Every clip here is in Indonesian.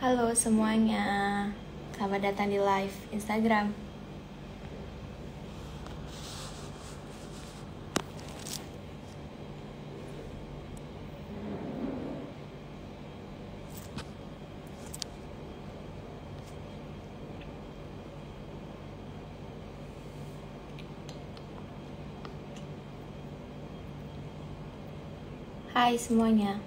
Halo semuanya, selamat datang di live Instagram. Hai semuanya.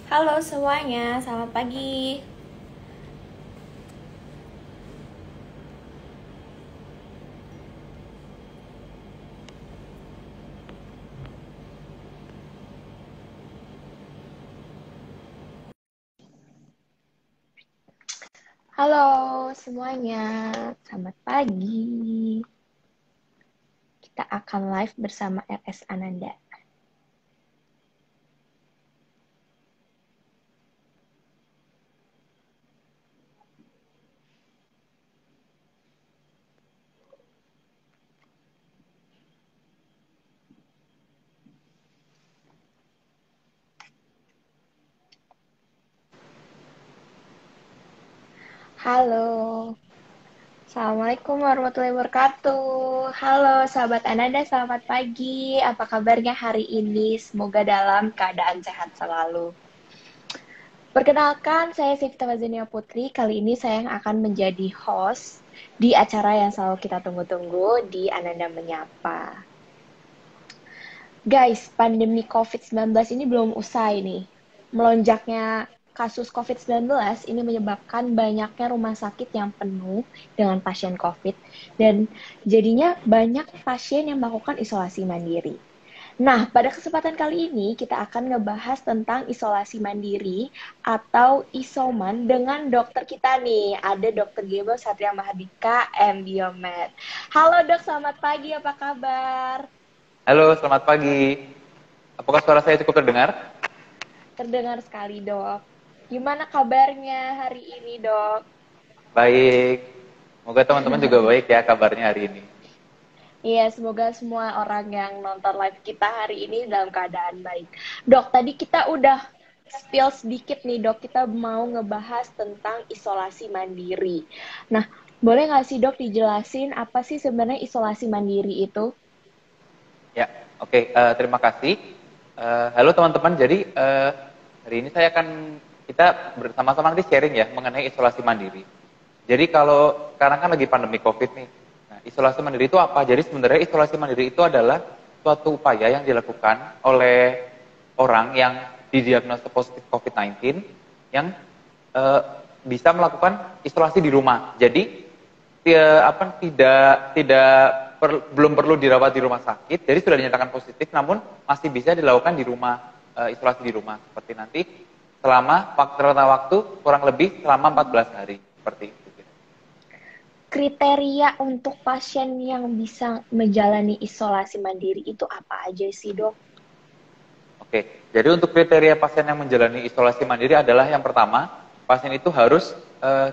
Halo semuanya, selamat pagi. Halo semuanya, selamat pagi. Kita akan live bersama RS Ananda. Halo. Assalamualaikum warahmatullahi wabarakatuh. Halo sahabat Ananda, selamat pagi. Apa kabarnya hari ini? Semoga dalam keadaan sehat selalu. Perkenalkan, saya Sifta Mazenia Putri. Kali ini saya yang akan menjadi host di acara yang selalu kita tunggu-tunggu di Ananda Menyapa. Guys, pandemi COVID-19 ini belum usai nih. Melonjaknya kasus COVID-19 ini menyebabkan banyaknya rumah sakit yang penuh dengan pasien COVID dan jadinya banyak pasien yang melakukan isolasi mandiri. Nah, pada kesempatan kali ini kita akan ngebahas tentang isolasi mandiri atau isoman dengan dokter kita nih. Ada Dokter Gebo Satria Mahardika, MBiomed. Halo dok, selamat pagi, apa kabar? Halo, selamat pagi. Apakah suara saya cukup terdengar? Terdengar sekali, Dok. Gimana kabarnya hari ini, Dok? Baik. Semoga teman-teman juga baik ya kabarnya hari ini. Iya, semoga semua orang yang nonton live kita hari ini dalam keadaan baik. Dok, tadi kita udah spill sedikit nih, Dok. Kita mau ngebahas tentang isolasi mandiri. Nah, boleh nggak sih, Dok, dijelasin apa sih sebenarnya isolasi mandiri itu? Ya, oke. Terima kasih. Halo teman-teman. Jadi hari ini kita bersama-sama nanti sharing ya mengenai isolasi mandiri. Jadi kalau sekarang kan lagi pandemi COVID nih. Nah, isolasi mandiri itu apa? Jadi sebenarnya isolasi mandiri itu adalah suatu upaya yang dilakukan oleh orang yang didiagnosa positif COVID-19 yang eh, bisa melakukan isolasi di rumah. Jadi belum perlu dirawat di rumah sakit, jadi sudah dinyatakan positif, namun masih bisa dilakukan di rumah, isolasi di rumah seperti nanti selama rentang waktu kurang lebih selama 14 hari seperti itu. Kriteria untuk pasien yang bisa menjalani isolasi mandiri itu apa aja sih, Dok? Oke, jadi untuk kriteria pasien yang menjalani isolasi mandiri adalah yang pertama, pasien itu harus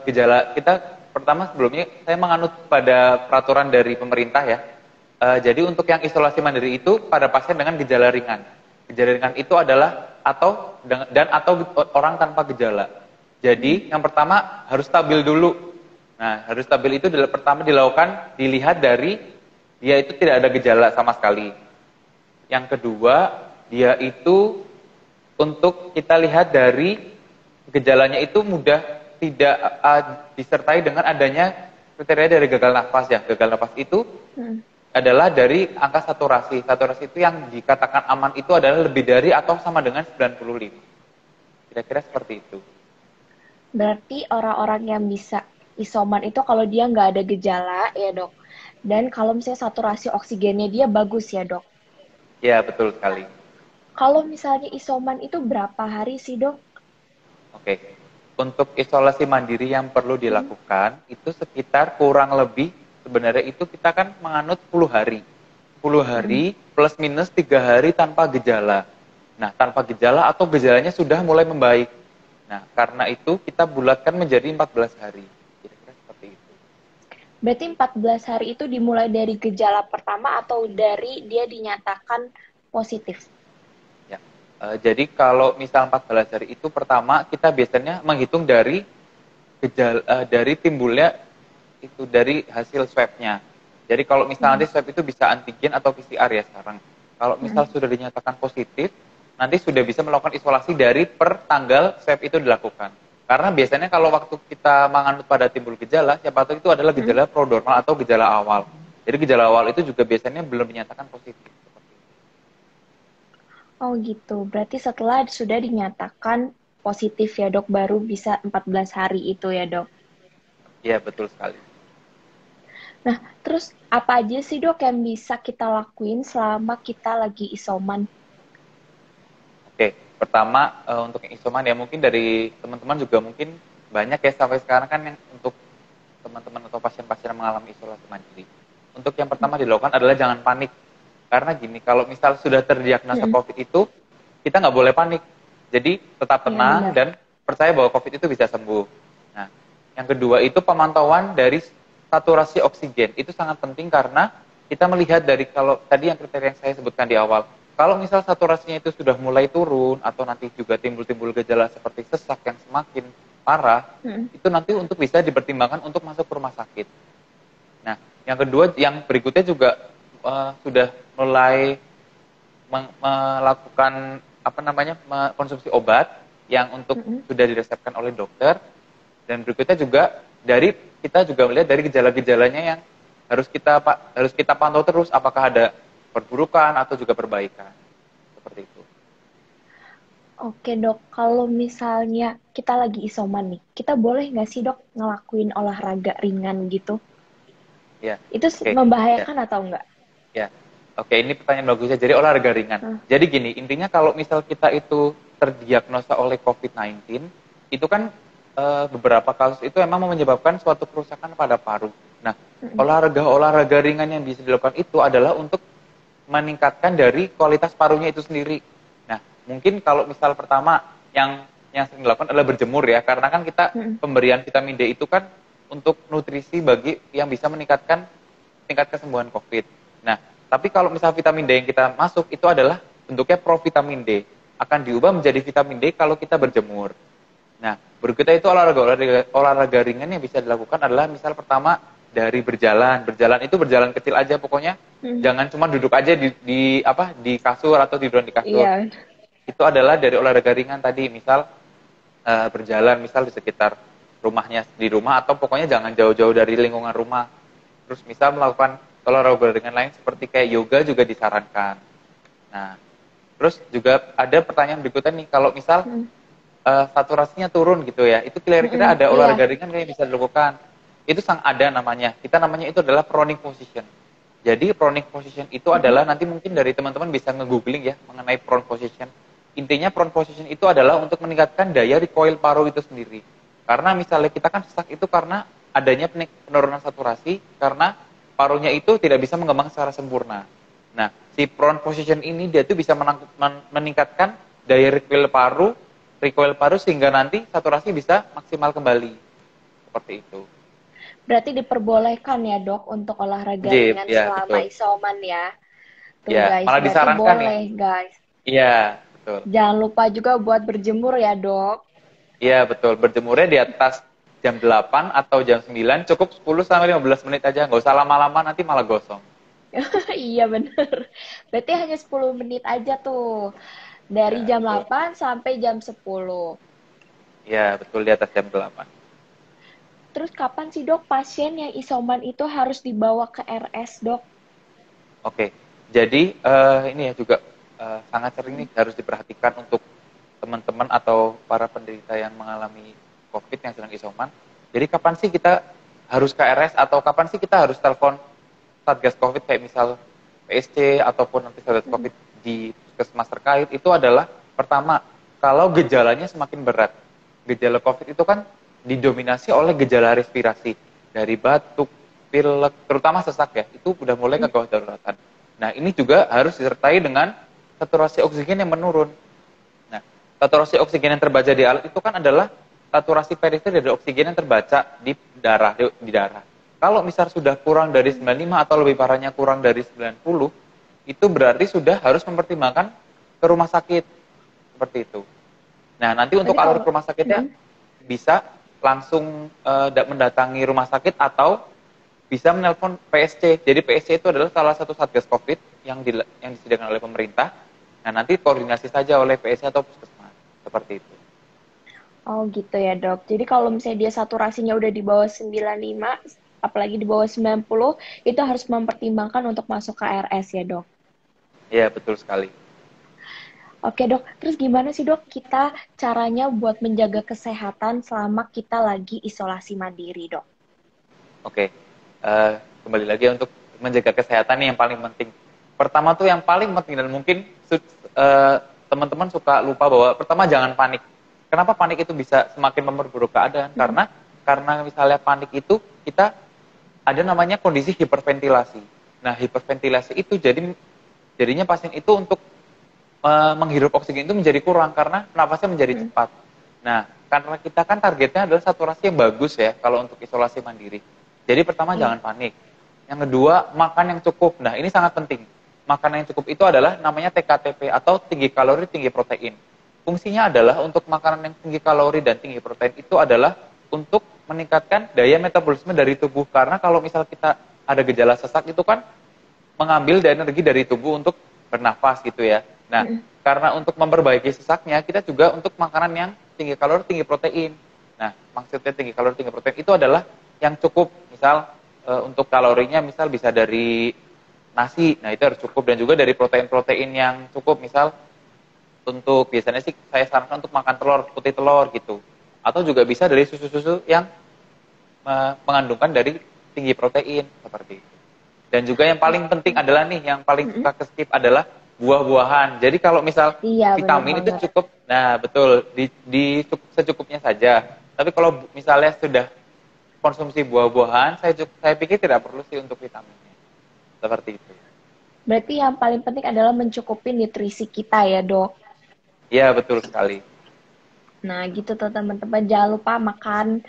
gejala kita pertama sebelumnya saya menganut pada peraturan dari pemerintah ya. Jadi untuk yang isolasi mandiri itu pada pasien dengan gejala ringan. Gejala ringan itu adalah atau orang tanpa gejala. Jadi yang pertama harus stabil dulu. Nah, harus stabil itu pertama dilihat dari dia itu tidak ada gejala sama sekali. Yang kedua, dia itu untuk kita lihat dari gejalanya itu mudah tidak disertai dengan adanya kriteria dari gagal nafas ya. Gagal nafas itu adalah dari angka saturasi. Saturasi itu yang dikatakan aman itu adalah lebih dari atau sama dengan 95. Kira-kira seperti itu. Berarti orang-orang yang bisa isoman itu kalau dia nggak ada gejala ya dok. Dan kalau misalnya saturasi oksigennya dia bagus ya dok. Ya, betul sekali. Kalau misalnya isoman itu berapa hari sih dok? Oke. Untuk isolasi mandiri yang perlu dilakukan itu sekitar kurang lebih sebenarnya itu kita kan menganut 10 hari. 10 Mm. hari plus minus 3 hari tanpa gejala. Nah, tanpa gejala atau gejalanya sudah mulai membaik. Nah, karena itu kita bulatkan menjadi 14 hari. Kira-kira seperti itu. Berarti 14 hari itu dimulai dari gejala pertama atau dari dia dinyatakan positif? Ya. Jadi kalau misal 14 hari itu pertama kita biasanya menghitung dari dari timbulnya itu dari hasil swabnya. Jadi kalau misal Mm. nanti swab itu bisa antigen atau PCR ya sekarang. Kalau misal Mm. sudah dinyatakan positif, nanti sudah bisa melakukan isolasi dari per tanggal swab itu dilakukan. Karena biasanya kalau waktu kita menganut pada timbul gejala, siapa tahu itu adalah Mm. gejala prodromal atau gejala awal. Jadi gejala awal itu juga biasanya belum dinyatakan positif. Oh gitu, berarti setelah sudah dinyatakan positif ya dok, baru bisa 14 hari itu ya dok. Iya, betul sekali. Nah, terus apa aja sih dok yang bisa kita lakuin selama kita lagi isoman? Oke, pertama untuk yang isoman ya mungkin dari teman-teman juga mungkin banyak ya sampai sekarang kan yang untuk teman-teman atau pasien-pasien yang mengalami isolasi mandiri. Untuk yang pertama dilakukan adalah jangan panik. Karena gini, kalau misal sudah terdiagnosa Mm-mm. COVID itu, kita nggak boleh panik. Jadi tetap Iya tenang benar. dan percaya bahwa COVID itu bisa sembuh. Nah, yang kedua itu pemantauan dari saturasi oksigen. Itu sangat penting karena kita melihat dari kalau tadi yang kriteria yang saya sebutkan di awal, kalau misal saturasinya itu sudah mulai turun atau nanti juga timbul-timbul gejala seperti sesak yang semakin parah, Mm-mm. itu nanti untuk bisa dipertimbangkan untuk masuk ke rumah sakit. Nah, yang kedua, yang berikutnya juga sudah mulai melakukan apa namanya konsumsi obat yang untuk Mm-mm. sudah diresepkan oleh dokter, dan berikutnya juga dari kita juga melihat dari gejala-gejalanya yang harus kita pantau terus apakah ada perburukan atau juga perbaikan seperti itu. Oke dok, kalau misalnya kita lagi isoman nih, kita boleh nggak sih dok ngelakuin olahraga ringan gitu? Ya, Itu oke. Ya. membahayakan atau enggak? Ya, oke, ini pertanyaan bagus ya. Jadi olahraga ringan. Hah? Jadi gini, intinya kalau misal kita itu terdiagnosa oleh COVID-19, itu kan beberapa kasus itu memang menyebabkan suatu kerusakan pada paru. Nah, Mm-mm. olahraga ringan yang bisa dilakukan itu adalah untuk meningkatkan dari kualitas parunya itu sendiri. Nah, mungkin kalau misal pertama yang sering dilakukan adalah berjemur ya, karena kan kita Mm-mm. pemberian vitamin D itu kan untuk nutrisi bagi yang bisa meningkatkan tingkat kesembuhan COVID. Nah, tapi kalau misal vitamin D yang kita masuk itu adalah bentuknya provitamin D, akan diubah menjadi vitamin D kalau kita berjemur. Nah, berikutnya itu olahraga ringan yang bisa dilakukan adalah misal pertama dari berjalan. Berjalan itu berjalan kecil aja pokoknya. Mm. Jangan cuma duduk aja di kasur atau tidur di kasur. Iya. Itu adalah dari olahraga ringan tadi, misal berjalan misal di sekitar rumahnya di rumah atau pokoknya jangan jauh-jauh dari lingkungan rumah. Terus misal melakukan olahraga ringan lain seperti kayak yoga juga disarankan. Nah, terus juga ada pertanyaan berikutnya nih, kalau misal Mm. saturasinya turun gitu ya, itu kira-kira Mm-mm. ada Iya. olahraga ringan yang bisa dilakukan. Itu ada namanya. Kita namanya itu adalah proning position. Jadi proning position itu Mm-mm. adalah nanti mungkin dari teman-teman bisa nge-googling ya mengenai prone position. Intinya prone position itu adalah untuk meningkatkan daya recoil paru itu sendiri. Karena misalnya kita kan sesak itu karena adanya penurunan saturasi karena parunya itu tidak bisa mengembang secara sempurna. Nah, si prone position ini dia tuh bisa meningkatkan daya recoil paru sehingga nanti saturasi bisa maksimal kembali. Seperti itu. Berarti diperbolehkan ya dok untuk olahraga Jip, ringan ya selama betul. isoman ya. Tuh Ya, guys, malah berarti disarankan nih. boleh guys. Iya, betul. Jangan lupa juga buat berjemur ya dok. Iya, betul. Berjemurnya di atas jam 8 atau jam 9 cukup 10 sampai 15 menit aja, nggak usah lama-lama nanti malah gosong. Iya bener. Berarti hanya 10 menit aja tuh. Dari Ya, jam betul. 8 sampai jam 10. Iya, betul di atas jam 8. Terus kapan sih dok pasien yang isoman itu harus dibawa ke RS dok? Oke. Jadi ini ya juga sangat sering nih harus diperhatikan untuk teman-teman atau para penderita yang mengalami COVID yang sedang isoman. Jadi kapan sih kita harus ke RS atau kapan sih kita harus telepon Satgas COVID kayak misal PSC ataupun nanti Satgas COVID di puskesmas terkait itu adalah pertama kalau gejalanya semakin berat. gejala COVID itu kan didominasi oleh gejala respirasi dari batuk, pilek, terutama sesak ya, itu udah mulai ke gawat daruratan. Nah, ini juga harus disertai dengan saturasi oksigen yang menurun. Nah, saturasi oksigen yang terbaca di alat itu kan adalah saturasi perifer dari oksigen yang terbaca di darah. Kalau misal sudah kurang dari 95 atau lebih parahnya kurang dari 90, itu berarti sudah harus mempertimbangkan ke rumah sakit. Seperti itu. Nah, nanti untuk Berarti alur kalau ke rumah sakitnya bisa langsung mendatangi rumah sakit atau bisa menelpon PSC. Jadi PSC itu adalah salah satu satgas COVID yang disediakan oleh pemerintah. Nah, nanti koordinasi saja oleh PSC atau puskesmas. Seperti itu. Oh gitu ya dok. Jadi kalau misalnya dia saturasinya udah di bawah 95, apalagi di bawah 90, itu harus mempertimbangkan untuk masuk ke RS ya dok. Iya, betul sekali. Oke dok, terus gimana sih dok kita caranya buat menjaga kesehatan selama kita lagi isolasi mandiri dok? Oke, kembali lagi untuk menjaga kesehatan nih yang paling penting. Pertama tuh yang paling penting dan mungkin teman-teman suka lupa bahwa pertama jangan panik. Kenapa panik itu bisa semakin memperburuk keadaan? Karena misalnya panik itu kita ada namanya kondisi hiperventilasi. Nah, hiperventilasi itu jadinya pasien itu untuk menghirup oksigen itu menjadi kurang karena nafasnya menjadi cepat. Nah, karena kita kan targetnya adalah saturasi yang bagus ya kalau untuk isolasi mandiri. Jadi pertama jangan panik. Yang kedua, makan yang cukup. Nah, ini sangat penting. Makanan yang cukup itu adalah namanya TKTP atau tinggi kalori, tinggi protein. Fungsinya adalah untuk makanan yang tinggi kalori dan tinggi protein itu adalah untuk meningkatkan daya metabolisme dari tubuh. Karena kalau misal kita ada gejala sesak itu kan mengambil energi dari tubuh untuk bernafas gitu ya. Nah, karena untuk memperbaiki sesaknya, kita juga untuk makanan yang tinggi kalori, tinggi protein. Nah, maksudnya tinggi kalori, tinggi protein itu adalah yang cukup. Misal, untuk kalorinya misal bisa dari nasi, nah itu harus cukup. Dan juga dari protein-protein yang cukup. Misal, untuk biasanya sih saya sarankan untuk makan telur, putih telur gitu. Atau juga bisa dari susu-susu yang mengandungkan dari tinggi protein, seperti itu. Dan juga yang paling penting adalah nih, yang paling suka ke-skip adalah buah-buahan. Jadi kalau misal Iya benar vitamin itu banget. cukup, nah betul, secukupnya saja. Tapi kalau misalnya sudah konsumsi buah-buahan, saya pikir tidak perlu sih untuk vitaminnya. Seperti itu. Berarti yang paling penting adalah mencukupi nutrisi kita ya dok. Iya, betul sekali. Nah gitu tuh teman-teman, jangan lupa makan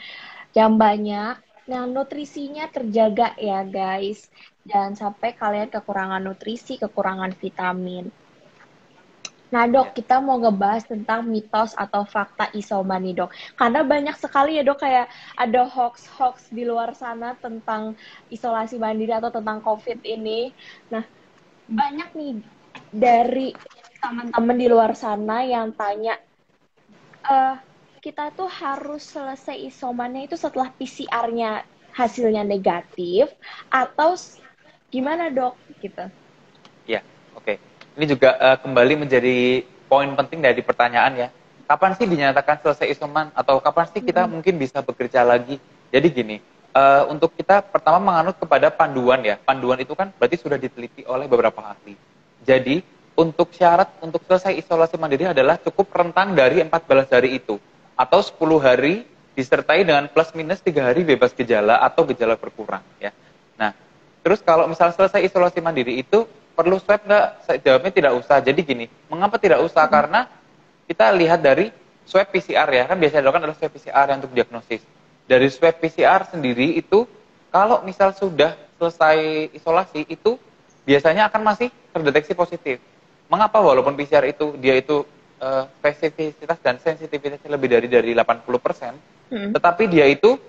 yang banyak, yang nutrisinya terjaga ya guys. Jangan sampai kalian kekurangan nutrisi, kekurangan vitamin. Nah dok, Ya. kita mau ngebahas tentang mitos atau fakta isoman nih dok. Karena banyak sekali ya dok, kayak ada hoax-hoax di luar sana tentang isolasi mandiri atau tentang COVID ini. Nah, banyak nih dari teman-teman di luar sana yang tanya, kita tuh harus selesai isomannya itu setelah PCR-nya hasilnya negatif atau gimana dok gitu. Ya, oke. Ini juga kembali menjadi poin penting dari pertanyaan ya. Kapan sih dinyatakan selesai isoman atau kapan sih kita mungkin bisa bekerja lagi? Jadi gini, untuk kita pertama menganut kepada panduan ya. Panduan itu kan berarti sudah diteliti oleh beberapa ahli. Jadi untuk syarat untuk selesai isolasi mandiri adalah cukup rentang dari 14 hari itu atau 10 hari disertai dengan plus minus 3 hari bebas gejala atau gejala berkurang ya. Nah, terus kalau misal selesai isolasi mandiri itu perlu swab nggak? Saya jawabnya tidak usah. Jadi gini, mengapa tidak usah? Karena kita lihat dari swab PCR ya, kan biasanya dilakukan adalah swab PCR yang untuk diagnosis. Dari swab PCR sendiri itu, kalau misal sudah selesai isolasi itu biasanya akan masih terdeteksi positif. Mengapa? Walaupun PCR itu dia itu spesifisitas dan sensitivitasnya lebih dari 80%, tetapi dia itu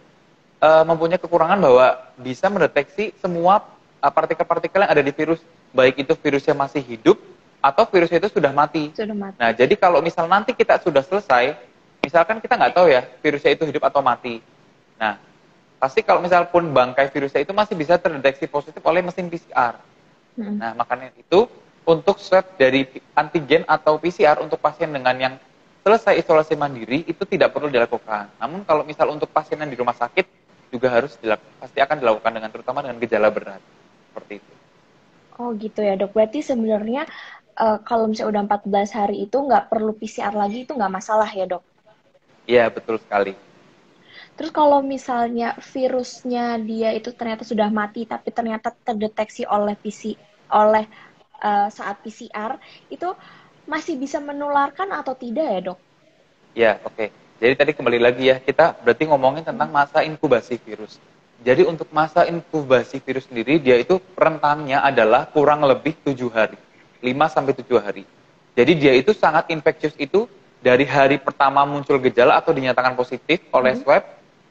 mempunyai kekurangan bahwa bisa mendeteksi semua partikel-partikel yang ada di virus, baik itu virusnya masih hidup atau virusnya itu sudah mati. Sudah mati. Nah, jadi kalau misal nanti kita sudah selesai, misalkan kita nggak tahu ya virusnya itu hidup atau mati. Nah, pasti kalau misal pun bangkai virusnya itu masih bisa terdeteksi positif oleh mesin PCR. Nah, makanya itu untuk swab dari antigen atau PCR untuk pasien dengan yang selesai isolasi mandiri itu tidak perlu dilakukan. Namun kalau misal untuk pasien yang di rumah sakit juga harus pasti akan dilakukan dengan terutama dengan gejala berat. Seperti itu. Oh gitu ya dok. Berarti sebenarnya kalau misalnya udah 14 hari itu nggak perlu PCR lagi, itu nggak masalah ya dok? Iya, betul sekali. Terus kalau misalnya virusnya dia itu ternyata sudah mati tapi ternyata terdeteksi oleh oleh saat PCR itu masih bisa menularkan atau tidak ya, Dok? Ya, oke. Jadi tadi kembali lagi ya, kita berarti ngomongin tentang masa inkubasi virus. Jadi untuk masa inkubasi virus sendiri, dia itu rentannya adalah kurang lebih 7 hari. 5 sampai 7 hari. Jadi dia itu sangat infeksius itu dari hari pertama muncul gejala atau dinyatakan positif oleh swab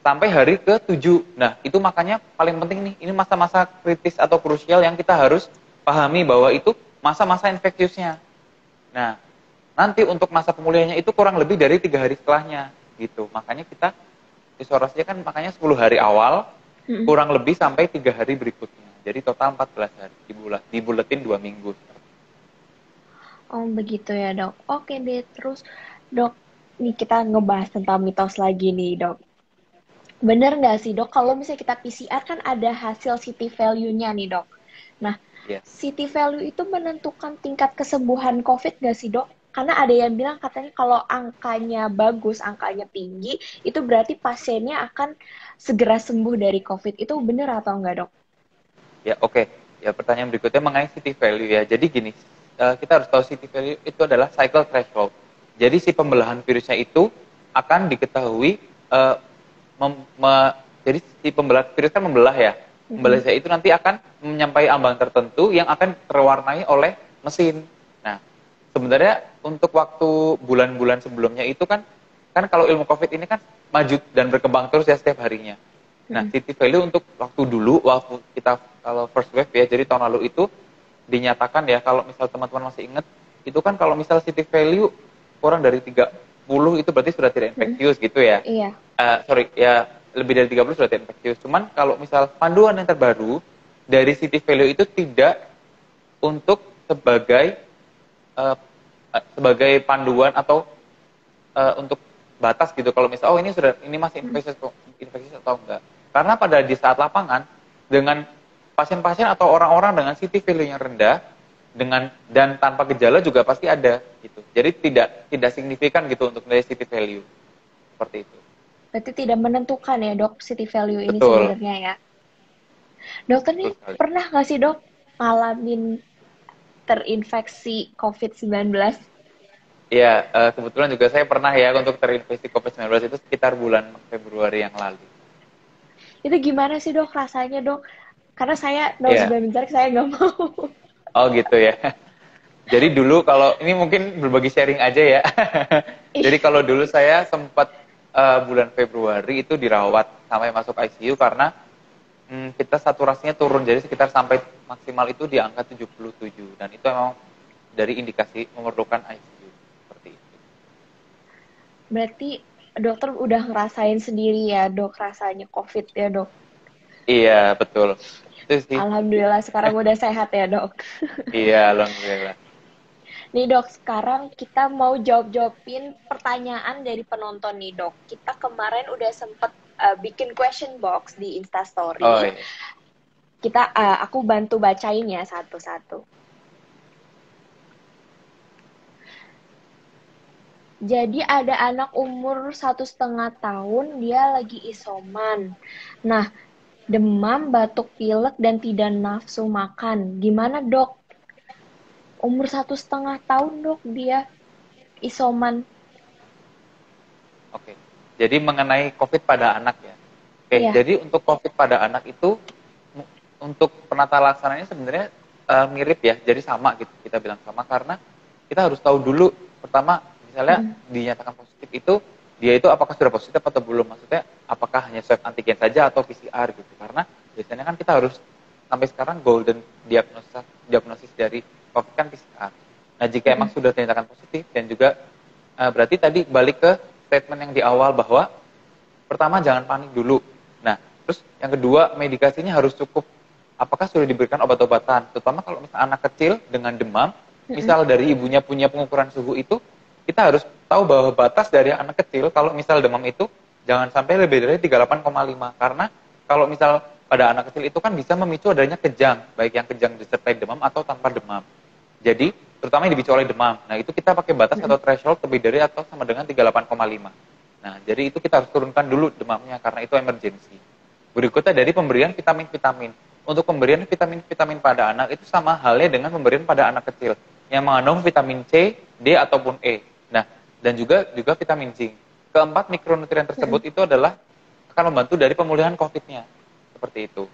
sampai hari ke-7. Nah, itu makanya paling penting nih, ini masa-masa kritis atau krusial yang kita harus pahami bahwa itu masa-masa infeksiusnya. Nah, nanti untuk masa pemulihannya itu kurang lebih dari 3 hari setelahnya, gitu. Makanya kita isolasinya kan makanya 10 hari awal, kurang lebih sampai 3 hari berikutnya. Jadi total 14 hari, dibuletin 2 minggu. Oh, begitu ya, Dok. Oke deh, terus Dok, nih kita ngebahas tentang mitos lagi nih, Dok. Bener nggak sih, Dok, kalau misalnya kita PCR kan ada hasil city value-nya nih, Dok. Nah, Ya. city value itu menentukan tingkat kesembuhan COVID nggak sih, Dok? Karena ada yang bilang katanya kalau angkanya bagus, angkanya tinggi, itu berarti pasiennya akan segera sembuh dari COVID. Itu bener atau enggak, Dok? Ya, oke. Ya, pertanyaan berikutnya mengenai city value ya. Jadi gini, kita harus tahu city value itu adalah cycle threshold. Jadi si pembelahan virusnya itu akan diketahui jadi si pembelah virus kan membelah ya. Pembelahnya itu nanti akan menyampai ambang tertentu yang akan terwarnai oleh mesin. Nah, sebenarnya untuk waktu bulan-bulan sebelumnya itu kan kalau ilmu COVID ini kan maju dan berkembang terus ya setiap harinya. Nah, city value untuk waktu kita kalau first wave ya, jadi tahun lalu itu dinyatakan ya, kalau misal teman-teman masih ingat, itu kan kalau misal city value kurang dari 30 itu berarti sudah tidak infeksius gitu ya. Iya. Sorry, ya lebih dari 30 sudah tidak infeksius. Cuman kalau misal panduan yang terbaru dari city value itu tidak untuk sebagai panduan atau untuk batas gitu kalau misal ini masih infeksius atau enggak. Karena pada di saat lapangan dengan pasien-pasien atau orang-orang dengan city value yang rendah dan tanpa gejala juga pasti ada gitu. Jadi tidak signifikan gitu untuk nilai city value. Seperti itu. Berarti tidak menentukan ya, Dok, city value ini Betul. sebenarnya ya. Dokter nih, Betul sekali. pernah nggak sih, Dok, ngalamin terinfeksi COVID-19? Iya, kebetulan juga saya pernah ya untuk terinfeksi COVID-19 itu sekitar bulan Februari yang lalu. Itu gimana sih, Dok, rasanya, Dok? Karena saya Iya. nauzubillah min dzalik, saya nggak mau. Oh gitu ya. Jadi dulu kalau ini mungkin berbagi sharing aja ya. Jadi kalau dulu saya sempat bulan Februari itu dirawat sampai masuk ICU karena kita saturasinya turun. Jadi sekitar sampai maksimal itu di angka 77 dan itu memang dari indikasi memerlukan ICU seperti itu. Berarti dokter udah ngerasain sendiri ya, Dok, rasanya COVID ya, Dok? Iya, betul. Itu sih. Alhamdulillah sekarang udah sehat ya, Dok. Iya, alhamdulillah. Nih, Dok, sekarang kita mau jawab-jawabin pertanyaan dari penonton nih, Dok. Kita kemarin udah sempet bikin question box di Oh Instastory. iya. Aku bantu bacain ya satu-satu. Jadi ada anak umur 1,5 tahun, dia lagi isoman. Nah, demam, batuk pilek, dan tidak nafsu makan. Gimana, Dok? Umur 1,5 tahun, Dok, dia isoman. Oke. Jadi mengenai COVID pada anak ya. Oke, Iya. jadi untuk COVID pada anak itu untuk penata laksananya sebenarnya mirip ya. Jadi sama gitu, kita bilang sama karena kita harus tahu dulu pertama misalnya dinyatakan positif itu dia itu apakah sudah positif atau belum, maksudnya apakah hanya swab antigen saja atau PCR gitu. Karena biasanya kan kita harus sampai sekarang golden diagnosis dari COVID kan PCR. Nah, jika emang sudah dinyatakan positif dan juga berarti tadi balik ke statement yang di awal bahwa pertama jangan panik dulu. Nah, terus yang kedua medikasinya harus cukup. Apakah sudah diberikan obat-obatan? Terutama kalau misalnya anak kecil dengan demam, misal dari ibunya punya pengukuran suhu itu, kita harus tahu bahwa batas dari anak kecil kalau misal demam itu jangan sampai lebih dari 38,5 karena kalau misal pada anak kecil itu kan bisa memicu adanya kejang, baik yang kejang disertai demam atau tanpa demam. Jadi, terutama yang dipicu oleh demam. Nah, itu kita pakai batas atau threshold lebih dari atau sama dengan 38,5. Nah, jadi itu kita harus turunkan dulu demamnya karena itu emergensi. Berikutnya dari pemberian vitamin-vitamin. Untuk pemberian vitamin-vitamin pada anak itu sama halnya dengan pemberian pada anak kecil yang mengandung vitamin C, D ataupun E. Nah, dan juga vitamin zinc. Keempat mikronutrien tersebut itu adalah akan membantu dari pemulihan COVID-nya. Seperti itu.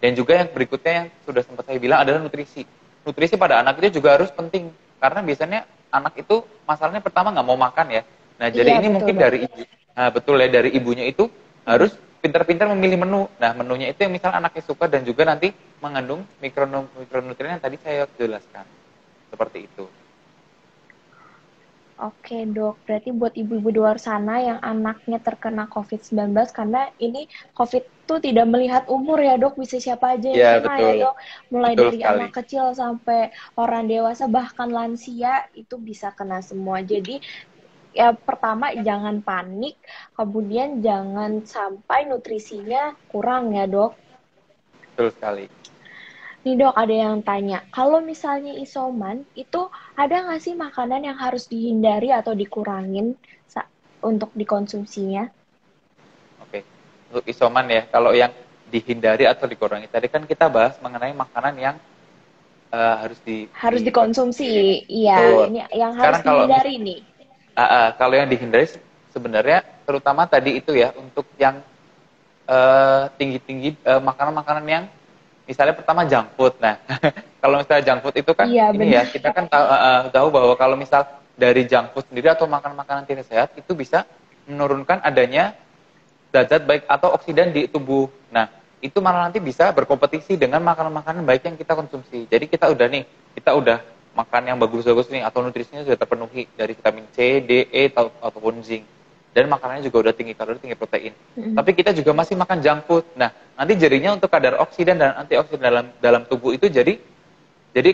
Dan juga yang berikutnya yang sudah sempat saya bilang adalah nutrisi. Nutrisi pada anak itu juga harus penting karena biasanya anak itu masalahnya pertama nggak mau makan ya. Nah, jadi Iya, ini betul mungkin dok. dari ibu. Nah, betul ya, dari ibunya itu harus pintar-pintar memilih menu. Nah, menunya itu yang misal anaknya suka dan juga nanti mengandung mikronutrien yang tadi saya jelaskan. Seperti itu. Oke dok, berarti buat ibu-ibu di luar sana yang anaknya terkena COVID-19, karena ini COVID tuh tidak melihat umur ya dok, bisa siapa aja yang Iya, kena ya betul. dok. Mulai Betul dari sekali. anak kecil sampai orang dewasa, bahkan lansia itu bisa kena semua. Jadi ya pertama jangan panik, kemudian jangan sampai nutrisinya kurang ya dok. Betul sekali. Nih dok, ada yang tanya, kalau misalnya isoman, itu ada nggak sih makanan yang harus dihindari atau dikurangin untuk dikonsumsinya? Oke. Untuk isoman ya, kalau yang dihindari atau dikurangi tadi kan kita bahas mengenai makanan yang harus Harus dikonsumsi. dikonsumsi, iya. Betul. Ini yang harus Sekarang dihindari nih. kalau yang dihindari sebenarnya terutama tadi itu ya untuk yang tinggi-tinggi makanan-makanan yang misalnya pertama junk food. Nah, kalau misalnya junk food itu kan Iya, ini ya benar. kita kan tahu bahwa kalau misal dari junk food sendiri atau makanan-makanan tidak sehat itu bisa menurunkan adanya zat-zat baik atau oksidan di tubuh. Nah, itu malah nanti bisa berkompetisi dengan makanan-makanan baik yang kita konsumsi. Jadi kita udah makan yang bagus-bagus nih atau nutrisinya sudah terpenuhi dari vitamin C, D, E ataupun zinc. Dan makanannya juga udah tinggi kalori, tinggi protein. Tapi kita juga masih makan junk food. Nah, nanti jadinya untuk kadar oksidan dan antioksidan dalam tubuh itu jadi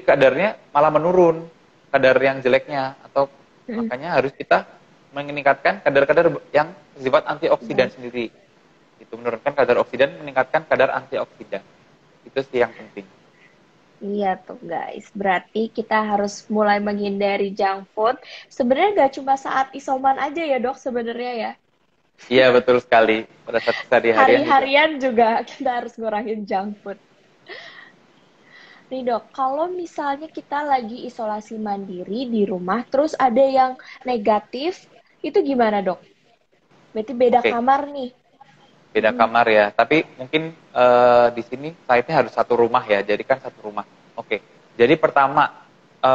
kadarnya malah menurun, kadar yang jeleknya atau makanya harus kita meningkatkan kadar-kadar yang sifat antioksidan Baik. sendiri. Itu menurunkan kadar oksidan, meningkatkan kadar antioksidan. Itu sih yang penting. Iya tuh guys, berarti kita harus mulai menghindari junk food. Sebenarnya gak cuma saat isoman aja ya dok sebenarnya ya. Iya, betul sekali. Pada saat keseharian juga. Hari-harian juga kita harus ngurangin junk food. Nih dok, kalau misalnya kita lagi isolasi mandiri di rumah, terus ada yang negatif, itu gimana dok? Berarti beda Oke, kamar nih. beda Mm-mm. kamar ya. Tapi mungkin di sini site-nya harus satu rumah ya. Jadi kan satu rumah. Oke. Jadi pertama,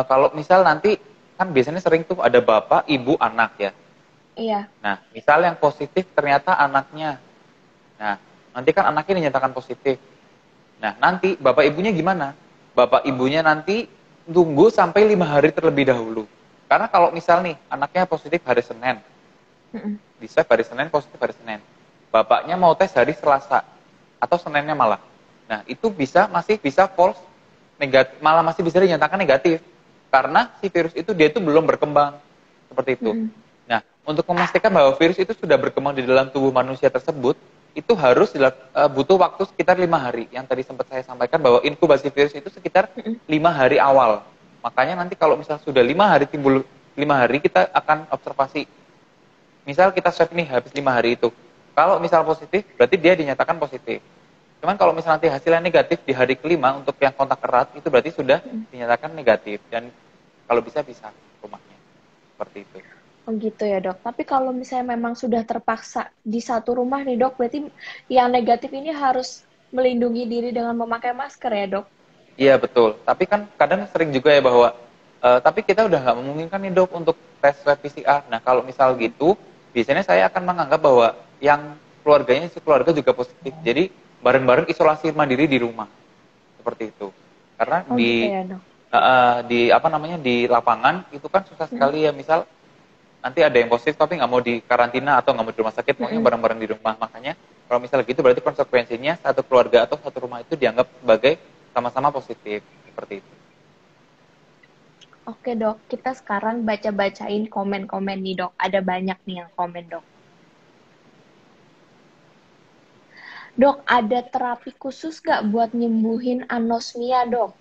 kalau misal nanti kan biasanya sering tuh ada bapak, ibu, anak ya. Iya. Nah, misal yang positif ternyata anaknya. Nah, nanti kan anaknya dinyatakan positif. Nah, nanti bapak ibunya gimana? Bapak ibunya nanti tunggu sampai 5 hari terlebih dahulu. Karena kalau misal nih anaknya positif hari Senin, Mm-mm. di swab hari Senin positif hari Senin. Bapaknya mau tes hari Selasa atau Seninnya malah. Nah, itu masih bisa false negatif, malah masih bisa dinyatakan negatif. Karena si virus itu dia itu belum berkembang seperti itu. Mm-mm. Nah, untuk memastikan bahwa virus itu sudah berkembang di dalam tubuh manusia tersebut, itu harus butuh waktu sekitar 5 hari. Yang tadi sempat saya sampaikan bahwa inkubasi virus itu sekitar Mm-mm. 5 hari awal. Makanya nanti kalau misalnya sudah 5 hari timbul 5 hari, kita akan observasi. Misal kita swab nih habis 5 hari itu. Kalau misal positif, berarti dia dinyatakan positif. Cuman kalau misal nanti hasilnya negatif di hari kelima untuk yang kontak erat, itu berarti sudah dinyatakan negatif. Dan kalau bisa rumahnya. Seperti itu. Oh gitu ya dok. Tapi kalau misalnya memang sudah terpaksa di satu rumah nih dok, berarti yang negatif ini harus melindungi diri dengan memakai masker ya dok? Iya betul. Tapi kan kadang sering juga ya bahwa, tapi kita udah nggak memungkinkan nih dok untuk tes swab PCR. Nah kalau misal gitu, biasanya saya akan menganggap bahwa yang keluarganya keluarga juga positif. Jadi bareng-bareng isolasi mandiri di rumah. Seperti itu. Karena Oh gitu ya dok. di apa namanya di lapangan itu kan susah sekali ya, misal nanti ada yang positif tapi nggak mau di karantina atau nggak mau di rumah sakit, maunya Mm-mm. bareng-bareng di rumah. Makanya kalau misal gitu berarti konsekuensinya satu keluarga atau satu rumah itu dianggap sebagai sama-sama positif seperti itu. Oke dok, kita sekarang baca-bacain komen-komen nih dok. Ada banyak nih yang komen dok. Dok, ada terapi khusus nggak buat nyembuhin anosmia dok?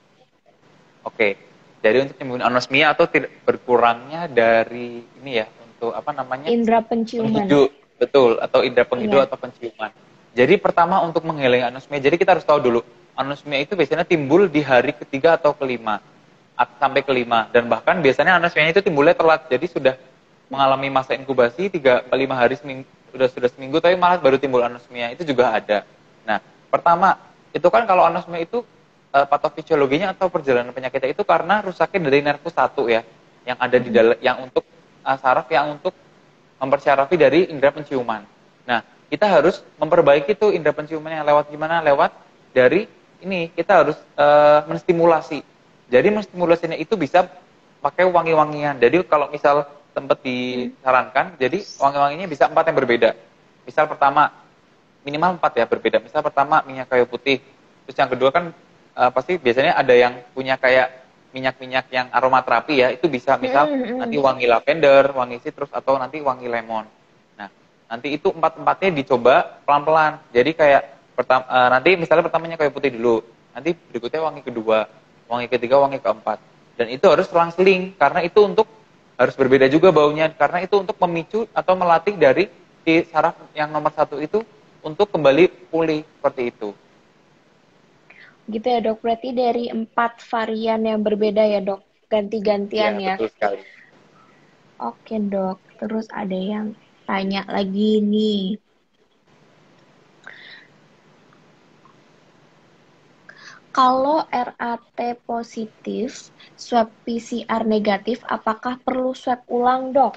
Oke, jadi untuk nyembuhin anosmia atau tidak berkurangnya dari ini ya untuk apa namanya Indra penciuman. menuju Betul, atau indera penghidung Iya. atau penciuman. Jadi pertama untuk menghilangi anosmia, jadi kita harus tahu dulu, anosmia itu biasanya timbul di hari ketiga atau kelima, sampai kelima. Dan bahkan biasanya anosmia itu timbulnya telat, jadi sudah mengalami masa inkubasi 3 ke 5 hari seminggu, sudah seminggu, tapi malah baru timbul anosmia, itu juga ada. Nah, pertama, itu kan kalau anosmia itu patofisiologinya atau perjalanan penyakitnya itu karena rusaknya dari nervus 1 ya, yang ada di dalam, yang untuk saraf yang untuk mempersyarafi dari indera penciuman. Nah, kita harus memperbaiki tuh indera penciuman yang lewat gimana? Lewat dari ini, kita harus menstimulasi. Jadi menstimulasinya itu bisa pakai wangi-wangian. Jadi kalau misal tempat disarankan, jadi wangi-wanginya bisa 4 yang berbeda. Misal pertama, minimal 4 ya berbeda. Misal pertama minyak kayu putih. Terus yang kedua kan pasti biasanya ada yang punya kayak minyak-minyak yang aromaterapi ya, itu bisa misal nanti wangi lavender, wangi citrus, atau nanti wangi lemon. Nah, nanti itu empat-empatnya dicoba pelan-pelan. Jadi kayak nanti misalnya pertamanya kayu putih dulu, nanti berikutnya wangi kedua, wangi ketiga, wangi keempat. Dan itu harus selang-seling, karena itu untuk harus berbeda juga baunya, karena itu untuk memicu atau melatih dari si saraf yang nomor 1 itu untuk kembali pulih seperti itu. Gitu ya dok, berarti dari 4 varian yang berbeda ya dok, ganti-gantian Ya, ya. betul sekali. Oke dok, terus ada yang tanya lagi nih. Kalau RAT positif, swab PCR negatif, apakah perlu swab ulang dok?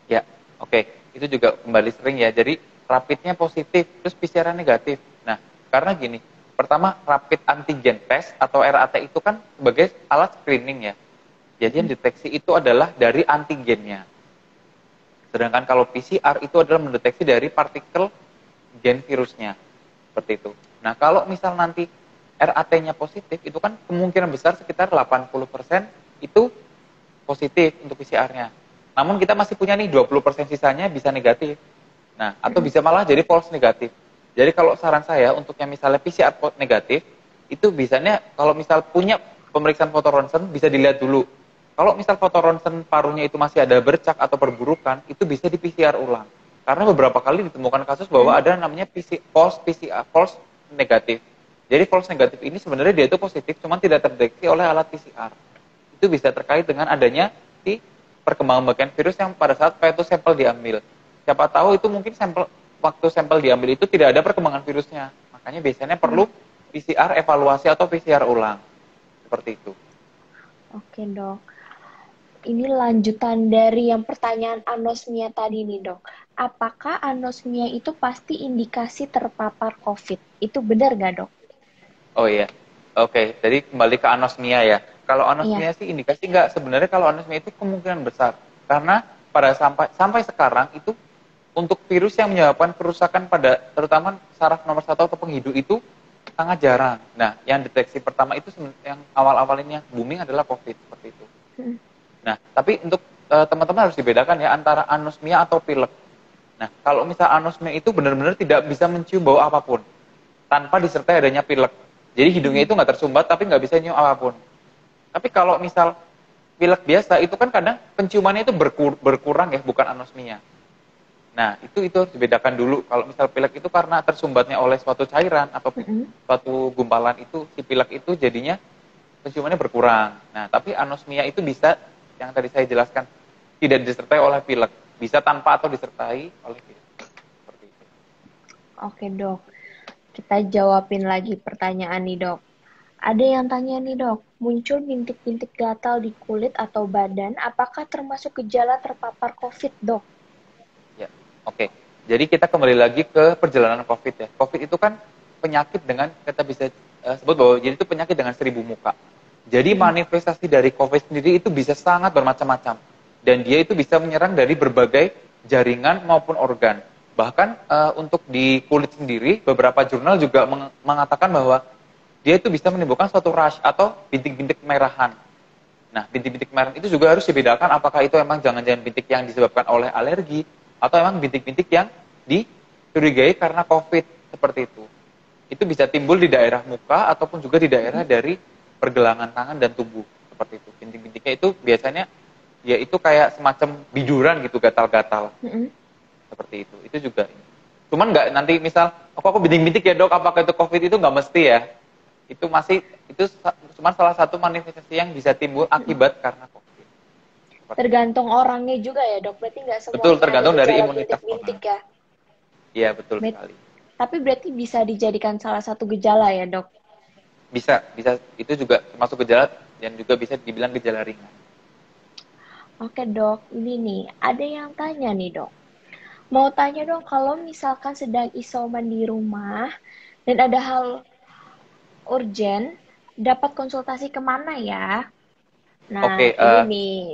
Ya, oke. Itu juga kembali sering ya. Jadi rapidnya positif, terus PCR negatif. Nah, karena gini, pertama rapid antigen test atau RAT itu kan sebagai alat screening ya. Jadi yang deteksi itu adalah dari antigennya. Sedangkan kalau PCR itu adalah mendeteksi dari partikel gen virusnya. Seperti itu. Nah, kalau misal nanti RAT-nya positif, itu kan kemungkinan besar sekitar 80% itu positif untuk PCR-nya. Namun kita masih punya nih 20% sisanya bisa negatif. Nah, atau bisa malah jadi false negatif. Jadi kalau saran saya untuk yang misalnya PCR negatif, itu bisanya kalau misal punya pemeriksaan foto ronsen bisa dilihat dulu. Kalau misal foto ronsen parunya itu masih ada bercak atau perburukan, itu bisa di PCR ulang. Karena beberapa kali ditemukan kasus bahwa ada namanya false PCR, false negatif. Jadi false negatif ini sebenarnya dia itu positif, cuman tidak terdeteksi oleh alat PCR. Itu bisa terkait dengan adanya si perkembangbiakan virus yang pada saat fetus sampel diambil. Siapa tahu itu mungkin waktu sampel diambil itu tidak ada perkembangan virusnya. Makanya biasanya perlu PCR evaluasi atau PCR ulang. Seperti itu. Oke dok. Ini lanjutan dari yang pertanyaan anosmia tadi nih dok. Apakah anosmia itu pasti indikasi terpapar COVID? Itu benar nggak dok? Oh iya. Oke, jadi kembali ke anosmia ya. Kalau Iya. anosmia sih indikasi enggak. Sebenarnya kalau anosmia itu kemungkinan besar. Karena pada sampai sekarang itu untuk virus yang menyebabkan kerusakan pada terutama saraf nomor 1 atau penghidup itu sangat jarang. Nah, yang deteksi pertama itu yang awal-awal ini yang booming adalah COVID seperti itu. Nah, tapi untuk teman-teman harus dibedakan ya antara anosmia atau pilek. Nah, kalau misal anosmia itu benar-benar tidak bisa mencium bau apapun tanpa disertai adanya pilek. Jadi hidungnya itu nggak tersumbat tapi nggak bisa nyium apapun. Tapi kalau misal pilek biasa itu kan kadang penciumannya itu berkurang ya, bukan anosmia. Nah, itu harus dibedakan dulu. Kalau misal pilek itu karena tersumbatnya oleh suatu cairan atau suatu gumpalan itu, si pilek itu jadinya penciumannya berkurang. Nah, tapi anosmia itu bisa, yang tadi saya jelaskan, tidak disertai oleh pilek. Bisa tanpa atau disertai oleh pilek. Seperti itu. Oke dok. Kita jawabin lagi pertanyaan nih dok. Ada yang tanya nih dok, muncul bintik-bintik gatal di kulit atau badan, apakah termasuk gejala terpapar COVID dok? Ya, oke. Jadi kita kembali lagi ke perjalanan COVID ya. COVID itu kan penyakit dengan, kita bisa sebut bahwa jadi itu penyakit dengan 1000 muka. Jadi manifestasi dari COVID sendiri itu bisa sangat bermacam-macam. Dan dia itu bisa menyerang dari berbagai jaringan maupun organ. Bahkan untuk di kulit sendiri, beberapa jurnal juga mengatakan bahwa dia itu bisa menimbulkan suatu rash atau bintik-bintik merahan. Nah, bintik-bintik merah itu juga harus dibedakan apakah itu emang jangan-jangan bintik yang disebabkan oleh alergi atau emang bintik-bintik yang dicurigai karena COVID seperti itu. Itu bisa timbul di daerah muka ataupun juga di daerah dari pergelangan tangan dan tubuh seperti itu. Bintik-bintiknya itu biasanya ya itu kayak semacam biduran gitu, gatal-gatal. seperti itu. Itu juga. Cuman nggak nanti misal, aku bintik-bintik ya dok, apakah itu COVID itu nggak mesti ya. Itu masih itu cuma salah satu manifestasi yang bisa timbul akibat karena COVID. Seperti itu. Tergantung orangnya juga ya dok, berarti nggak Betul, semuanya ada tergantung dari gejala imunitas bintik-bintik orang. ya. Iya betul Bet- sekali. Tapi berarti bisa dijadikan salah satu gejala ya dok? Bisa, bisa itu juga termasuk gejala dan juga bisa dibilang gejala ringan. Oke dok, ini nih, ada yang tanya nih dok. Mau tanya dong, kalau misalkan sedang isoman di rumah dan ada hal urgent, dapat konsultasi kemana ya? Nah, Oke, ini nih.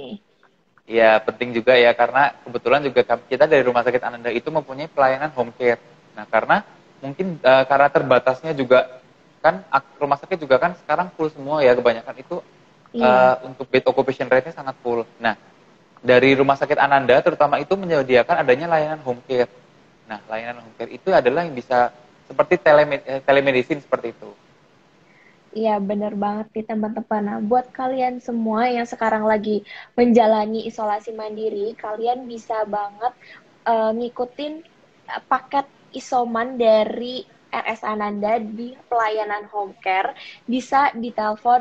ya penting juga ya karena kebetulan juga kita dari Rumah Sakit Ananda itu mempunyai pelayanan home care. Nah, karena mungkin karena terbatasnya juga kan rumah sakit juga kan sekarang full semua ya kebanyakan itu Iya, untuk bed occupation rate-nya sangat full. Nah, dari Rumah Sakit Ananda terutama itu menyediakan adanya layanan home care. Nah, layanan home care itu adalah yang bisa seperti telemedicine seperti itu. iya bener banget nih teman-teman. Nah, buat kalian semua yang sekarang lagi menjalani isolasi mandiri, kalian bisa banget ngikutin paket isoman dari RS Ananda di pelayanan home care. Bisa ditelepon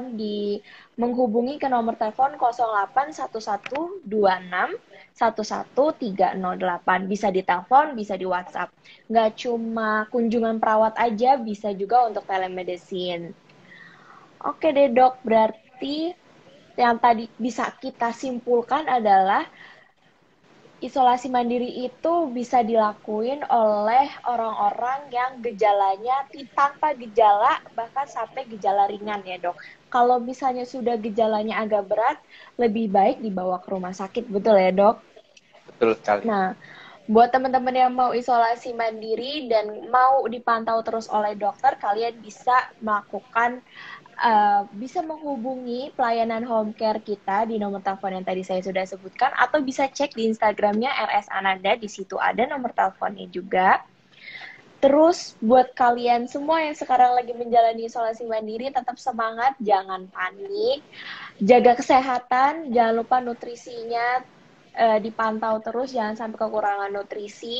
menghubungi ke nomor telepon 081126 11 308. Bisa ditelepon, bisa di WhatsApp. Nggak cuma kunjungan perawat aja, bisa juga untuk telemedicine. Oke deh dok, berarti yang tadi bisa kita simpulkan adalah isolasi mandiri itu bisa dilakuin oleh orang-orang yang gejalanya tanpa gejala, bahkan sampai gejala ringan ya dok. Kalau misalnya sudah gejalanya agak berat, lebih baik dibawa ke rumah sakit, betul ya dok? Betul sekali. Nah, buat teman-teman yang mau isolasi mandiri dan mau dipantau terus oleh dokter, kalian bisa melakukan bisa menghubungi pelayanan home care kita di nomor telepon yang tadi saya sudah sebutkan, atau bisa cek di Instagramnya RS Ananda, di situ ada nomor teleponnya juga. Terus buat kalian semua yang sekarang lagi menjalani isolasi mandiri, tetap semangat, jangan panik, jaga kesehatan, jangan lupa nutrisinya dipantau terus, jangan sampai kekurangan nutrisi.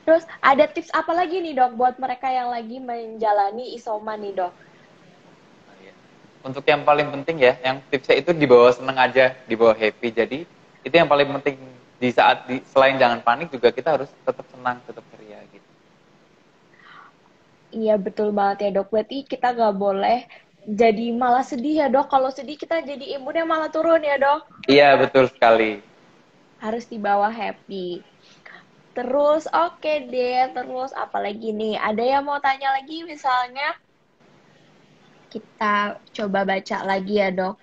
Terus ada tips apa lagi nih dok buat mereka yang lagi menjalani isoman nih dok? Untuk yang paling penting ya, yang tipsnya itu dibawa seneng aja, dibawa happy. Jadi itu yang paling penting di saat selain jangan panik juga kita harus tetap senang, tetap ceria gitu. Iya betul banget ya dok. Berarti kita nggak boleh jadi malah sedih ya dok. Kalau sedih kita jadi imunnya malah turun ya dok. Iya betul sekali. Harus dibawa happy. Terus oke deh. Terus apalagi nih? Ada yang mau tanya lagi misalnya? Kita coba baca lagi ya dok.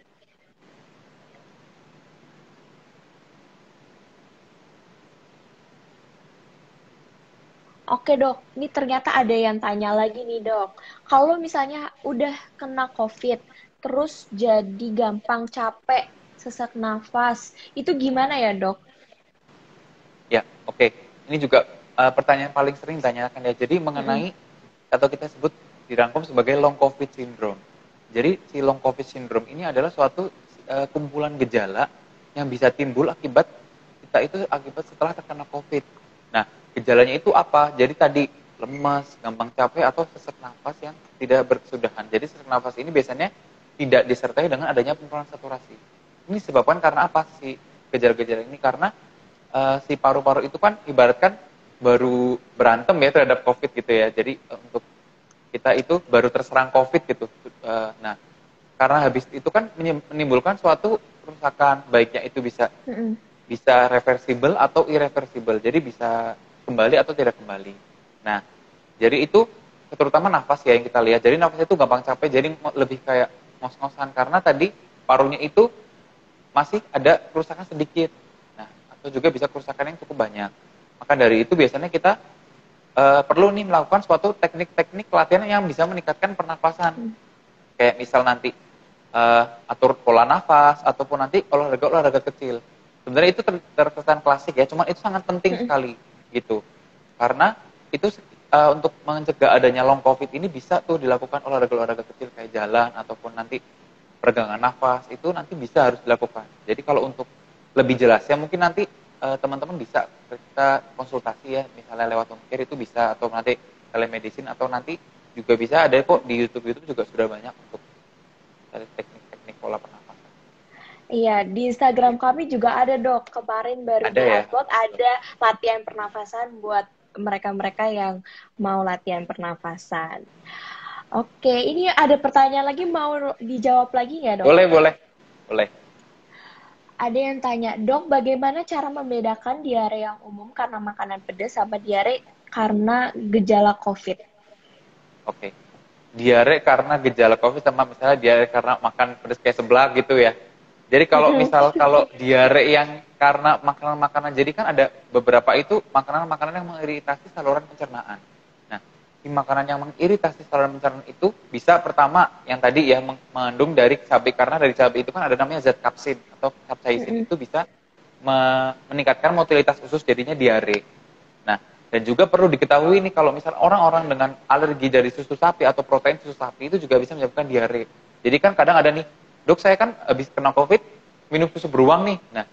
Oke dok, ini ternyata ada yang tanya lagi nih dok. Kalau misalnya udah kena COVID, terus jadi gampang capek, sesak nafas, itu gimana ya dok? Ya, oke. Ini juga pertanyaan paling sering ditanyakan ya. Jadi Mm-mm. mengenai atau kita sebut dirangkum sebagai long COVID syndrome. Jadi si long COVID syndrome ini adalah suatu kumpulan gejala yang bisa timbul akibat kita itu akibat setelah terkena COVID. Nah, gejalanya itu apa? Jadi tadi lemas, gampang capek atau sesak nafas yang tidak berkesudahan. Jadi sesak nafas ini biasanya tidak disertai dengan adanya penurunan saturasi. Ini disebabkan karena apa sih gejala-gejala ini? Karena si paru-paru itu kan ibaratkan baru berantem ya terhadap COVID gitu ya. Jadi untuk kita itu baru terserang COVID gitu. Nah, karena habis itu kan menimbulkan suatu kerusakan, baiknya itu bisa Mm-mm. bisa reversible atau irreversible. Jadi bisa kembali atau tidak kembali. Nah, jadi itu terutama nafas ya yang kita lihat. Jadi nafas itu gampang capek, jadi lebih kayak ngos-ngosan karena tadi parunya itu masih ada kerusakan sedikit. Nah, atau juga bisa kerusakan yang cukup banyak. Maka dari itu biasanya kita perlu nih melakukan suatu teknik-teknik latihan yang bisa meningkatkan pernapasan. Kayak misal nanti atur pola nafas ataupun nanti olahraga kecil. Sebenarnya itu terkesan klasik ya, cuman itu sangat penting Mm-mm. sekali gitu. Karena itu untuk mencegah adanya long covid ini bisa tuh dilakukan olahraga kecil kayak jalan ataupun nanti peregangan nafas itu nanti bisa harus dilakukan. Jadi kalau untuk lebih jelasnya mungkin nanti teman-teman bisa kita konsultasi ya, misalnya lewat home care itu bisa, atau nanti telemedicine, atau nanti juga bisa ada kok di YouTube juga sudah banyak untuk cari teknik-teknik pola pernapasan. Iya, di Instagram kami juga ada dok. Kemarin baru Ada ya? di-upload ada latihan pernafasan buat mereka-mereka yang mau latihan pernafasan. Oke, ini ada pertanyaan lagi mau dijawab lagi nggak dok? Boleh, boleh. Boleh. Ada yang tanya, dok bagaimana cara membedakan diare yang umum karena makanan pedas sama diare karena gejala COVID? Oke. Diare karena gejala COVID sama misalnya diare karena makan pedas kayak seblak gitu ya. Jadi kalau misal kalau diare yang karena makanan-makanan, jadi kan ada beberapa itu makanan-makanan yang mengiritasi saluran pencernaan. Nah, di makanan yang mengiritasi saluran pencernaan itu bisa pertama yang tadi ya mengandung dari cabai, karena dari cabai itu kan ada namanya zat kapsin atau capsaicin, itu bisa meningkatkan motilitas usus, jadinya diare. Nah, dan juga perlu diketahui nih kalau misal orang-orang dengan alergi dari susu sapi atau protein susu sapi itu juga bisa menyebabkan diare. Jadi kan kadang ada nih, dok saya kan habis kena COVID minum susu beruang nih. Nah,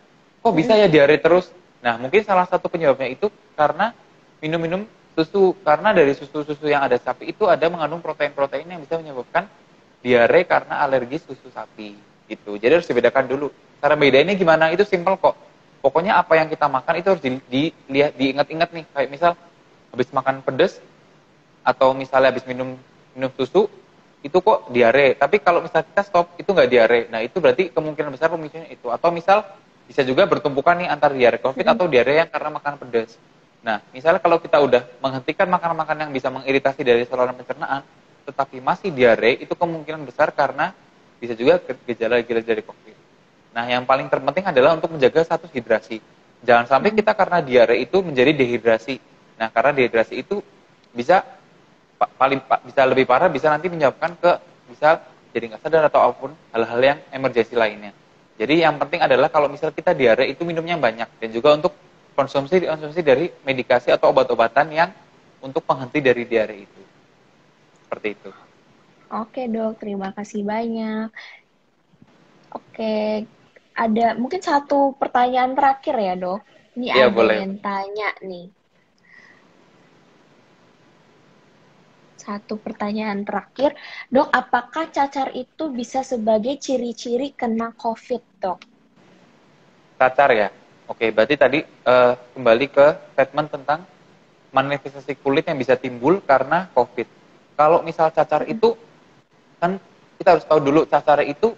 kok bisa ya diare terus? Nah, mungkin salah satu penyebabnya itu karena minum-minum susu, karena dari susu-susu yang ada sapi itu ada mengandung protein-protein yang bisa menyebabkan diare karena alergi susu sapi gitu. Jadi harus dibedakan dulu. Cara bedainnya gimana? Itu simpel kok. Pokoknya apa yang kita makan itu harus dilihat, diingat-ingat nih. Kayak misal habis makan pedas atau misalnya habis minum minum susu itu kok diare. Tapi kalau misal kita stop itu nggak diare. Nah itu berarti kemungkinan besar pemicunya itu. Atau misal bisa juga bertumpukan nih antara diare COVID atau diare yang karena makan pedas. Nah misalnya kalau kita udah menghentikan makanan-makanan yang bisa mengiritasi dari saluran pencernaan, tetapi masih diare, itu kemungkinan besar karena bisa juga gejala-gejala dari COVID. Nah, yang paling terpenting adalah untuk menjaga status hidrasi. Jangan sampai kita karena diare itu menjadi dehidrasi. Nah, karena dehidrasi itu bisa bisa lebih parah, bisa nanti menyebabkan bisa jadi nggak sadar atau apapun hal-hal yang emergensi lainnya. Jadi yang penting adalah kalau misal kita diare itu minumnya banyak, dan juga untuk konsumsi dari medikasi atau obat-obatan yang untuk penghenti dari diare itu. Seperti itu. Oke dok, terima kasih banyak. Oke, ada mungkin satu pertanyaan terakhir ya dok. Ini Iya, ada boleh. yang tanya nih. Satu pertanyaan terakhir, dok, apakah cacar itu bisa sebagai ciri-ciri kena COVID, dok? Cacar ya. Oke, berarti tadi kembali ke statement tentang manifestasi kulit yang bisa timbul karena COVID. Kalau misal cacar itu, kan kita harus tahu dulu cacar itu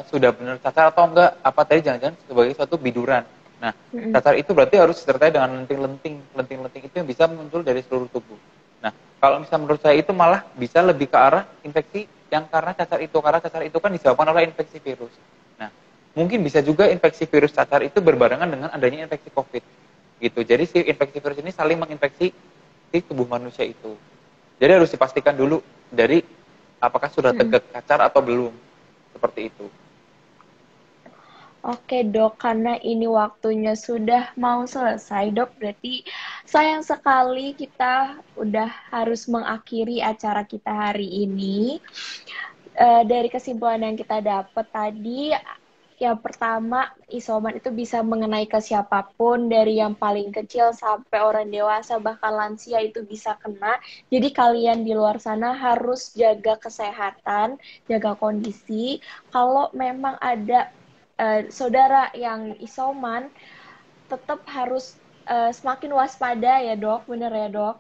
sudah benar cacar atau enggak, apa tadi jangan-jangan sebagai suatu biduran. Nah, cacar itu berarti harus disertai dengan lenting-lenting. Lenting-lenting itu yang bisa muncul dari seluruh tubuh. Nah, kalau misal menurut saya itu malah bisa lebih ke arah infeksi yang karena cacar itu kan disebabkan oleh infeksi virus. Nah, mungkin bisa juga infeksi virus cacar itu berbarengan dengan adanya infeksi COVID. Gitu. Jadi si infeksi virus ini saling menginfeksi si tubuh manusia itu. Jadi harus dipastikan dulu dari apakah sudah tegak cacar atau belum. Seperti itu. Oke dok, karena ini waktunya sudah mau selesai dok, berarti sayang sekali kita udah harus mengakhiri acara kita hari ini. Dari kesimpulan yang kita dapat tadi, yang pertama, isoman itu bisa mengenai ke siapapun, dari yang paling kecil sampai orang dewasa, bahkan lansia itu bisa kena. Jadi kalian di luar sana harus jaga kesehatan, jaga kondisi. Kalau memang ada saudara yang isoman, tetap harus semakin waspada ya dok, bener ya dok?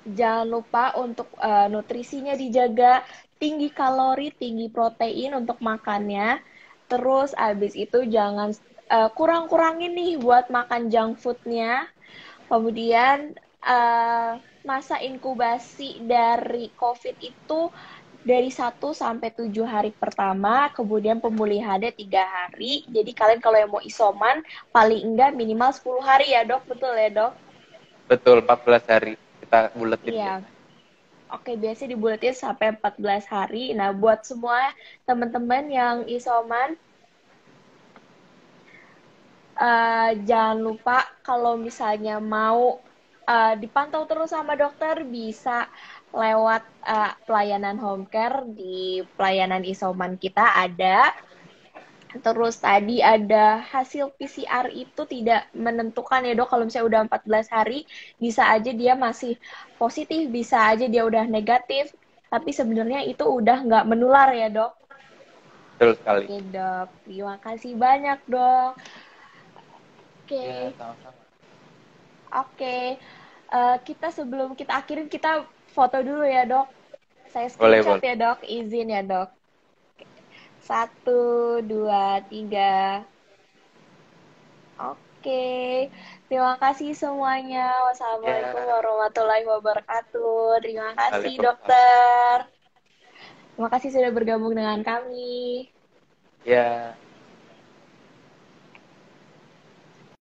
Jangan lupa untuk nutrisinya dijaga, tinggi kalori, tinggi protein untuk makannya. Terus abis itu jangan kurang-kurangin nih buat makan junk foodnya. Kemudian masa inkubasi dari COVID itu dari 1 sampai 7 hari pertama, kemudian pemulihannya 3 hari. Jadi kalian kalau yang mau isoman, paling enggak minimal 10 hari ya dok, betul ya dok? Betul, 14 hari kita buletin Iya. biasanya. Oke, biasanya dibulatin sampai 14 hari. Nah, buat semua teman-teman yang isoman, jangan lupa kalau misalnya mau dipantau terus sama dokter, bisa lewat pelayanan home care di pelayanan isoman kita ada. Terus tadi ada hasil PCR itu tidak menentukan ya dok, kalau misalnya udah 14 hari, bisa aja dia masih positif, bisa aja dia udah negatif, tapi sebenarnya itu udah nggak menular ya dok. Betul sekali. Oke dok, terima kasih banyak dok. Ya, Oke, sama-sama. oke. Kita sebelum kita akhirin, kita foto dulu ya dok. Saya Boleh, screenshot boleh. ya dok, izin ya dok. Satu, dua, tiga. Oke, terima kasih semuanya. Wassalamualaikum Ya, warahmatullahi wabarakatuh. Terima kasih Waalaikumsalam. dokter. Terima kasih sudah bergabung dengan kami. Ya.